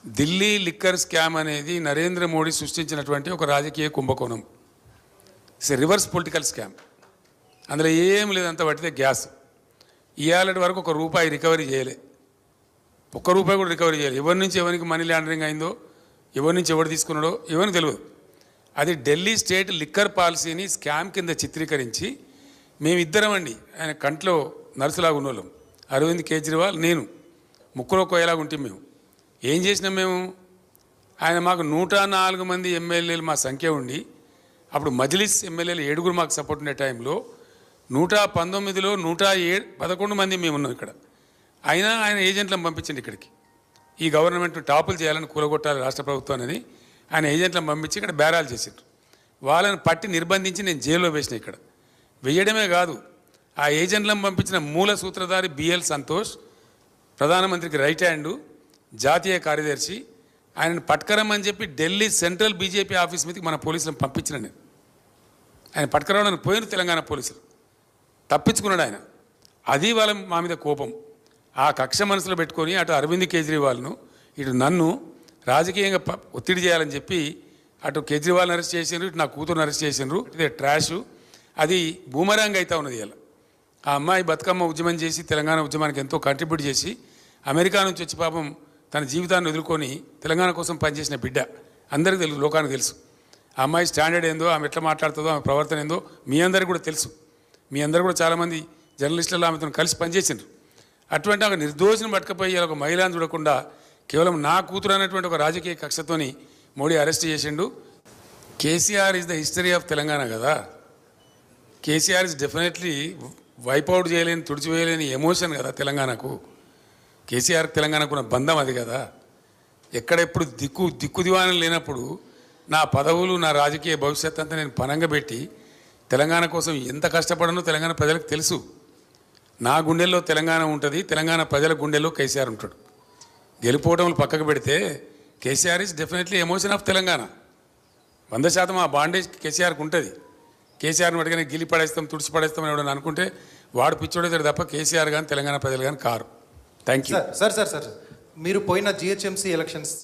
Delhi liquor scam అనేది నరేంద్ర మోడీ సృష్టించినటువంటి ఒక రాజకీయ కుంభకోణం. It's reverse political scam. అందులో ఏం లేదంత పట్టితే గ్యాస్. ఇవాళటి వరకు ఒక రూపాయి రికవరీ చేయలే, ఒక్క రూపాయి కూడా రికవరీ చేయలేదు. ఎవరి నుంచి ఎవరికి మనీ లాండరింగ్ అయిందో, ఎవరి నుంచి ఎవరు తీసుకున్నాడో ఎవరికి తెలియదు. అది ఢిల్లీ స్టేట్ లిక్కర్ పాలసీని స్కామ్ కింద చిత్రీకరించి మేమిద్దరం అండి, ఆయన కంట్లో నర్సులాగా ఉన్నోళ్ళం, అరవింద్ కేజ్రీవాల్, నేను, ముక్కులో కోయలాగా ఉంటే మేము ఏం చేసినాం మేము, ఆయన మాకు 104 మంది ఎమ్మెల్యేలు మా సంఖ్య ఉండి, అప్పుడు మజ్లిస్ ఎమ్మెల్యేలు 7 మాకు సపోర్ట్ ఉండే టైంలో 119లో 111 మంది మేము ఉన్నాం ఇక్కడ. అయినా ఆయన ఏజెంట్లను పంపించండి ఇక్కడికి, ఈ గవర్నమెంట్ టాపులు చేయాలని కూలగొట్టాలి రాష్ట్ర ప్రభుత్వాన్ని ఆయన ఏజెంట్లను పంపించి ఇక్కడ బేరాలు చేసిండ్రు. వాళ్ళని పట్టి నిర్బంధించి నేను జైల్లో వేసిన. ఇక్కడ వేయడమే కాదు, ఆ ఏజెంట్లను పంపించిన మూల సూత్రధారి బిఎల్ సంతోష్, ప్రధానమంత్రికి రైట్ హ్యాండు, జాతీయ కార్యదర్శి, ఆయనను పట్టుకరమ్మని చెప్పి ఢిల్లీ సెంట్రల్ బీజేపీ ఆఫీస్ మీదకి మన పోలీసులను పంపించిన నేను. ఆయన పట్టుకరావడానికి పోయిన తెలంగాణ పోలీసులు, తప్పించుకున్నాడు ఆయన. అది వాళ్ళ మా మీద కోపం. ఆ కక్ష మనసులో పెట్టుకొని అటు అరవింద్ కేజ్రీవాల్ను ఇటు నన్ను రాజకీయంగా ఒత్తిడి చేయాలని చెప్పి అటు కేజ్రీవాల్ని అరెస్ట్ చేసిండ్రు, ఇటు నా కూతురుని అరెస్ట్ చేసిండ్రు. ఇదే ట్రాషు, అది బూమరాంగ్ అవుతా ఉన్నది. ఇలా ఆ అమ్మాయి బతుకమ్మ ఉద్యమం చేసి తెలంగాణ ఉద్యమానికి ఎంతో కంట్రిబ్యూట్ చేసి అమెరికా నుంచి వచ్చి పాపం తన జీవితాన్ని వదులుకొని తెలంగాణ కోసం పనిచేసిన బిడ్డ. అందరికీ తెలుసు, లోకానికి తెలుసు. ఆ అమ్మాయి స్టాండర్డ్ ఏందో, ఆమె ఎట్లా మాట్లాడుతుందో, ఆమె ప్రవర్తన ఏందో మీ అందరికీ కూడా తెలుసు. మీ అందరూ కూడా చాలామంది జర్నలిస్టులు ఆమెతో కలిసి పనిచేసిండ్రు. అటువంటి ఒక నిర్దోషిని పట్టుకపోయి ఒక మహిళను చూడకుండా కేవలం నా కూతురు అనేటువంటి ఒక రాజకీయ కక్షతోని మోడీ అరెస్ట్ చేసిండు. KCR is the history of Telangana కదా. కేసీఆర్ ఇస్ డెఫినెట్లీ వైపౌట్ చేయలేని, తుడిచివేయలేని ఎమోషన్ కదా తెలంగాణకు. కేసీఆర్ తెలంగాణకు ఉన్న బంధం అది కదా. ఎక్కడెప్పుడు దిక్కు దివాణం లేనప్పుడు నా పదవులు, నా రాజకీయ భవిష్యత్ అంతా నేను పనంగా పెట్టి తెలంగాణ కోసం ఎంత కష్టపడనో తెలంగాణ ప్రజలకు తెలుసు. నా గుండెల్లో తెలంగాణ ఉంటుంది, తెలంగాణ ప్రజల గుండెల్లో కేసీఆర్ ఉంటాడు. గెలుపోవటంలో పక్కకు పెడితే KCR is definitely emotion of Telangana. 100% ఆ బాండేజ్ కేసీఆర్కి ఉంటుంది. కేసీఆర్ని పట్టుకొని గిలి పడేస్తాం, తుడిచి పడేస్తామని ఎవడని అనుకుంటే వాడు పిచ్చోడేతాడు తప్ప కేసీఆర్ కానీ తెలంగాణ ప్రజలు కానీ కారు. Thank you sir. మీరు పోయిన జిహెచ్ఎంసీ ఎలక్షన్స్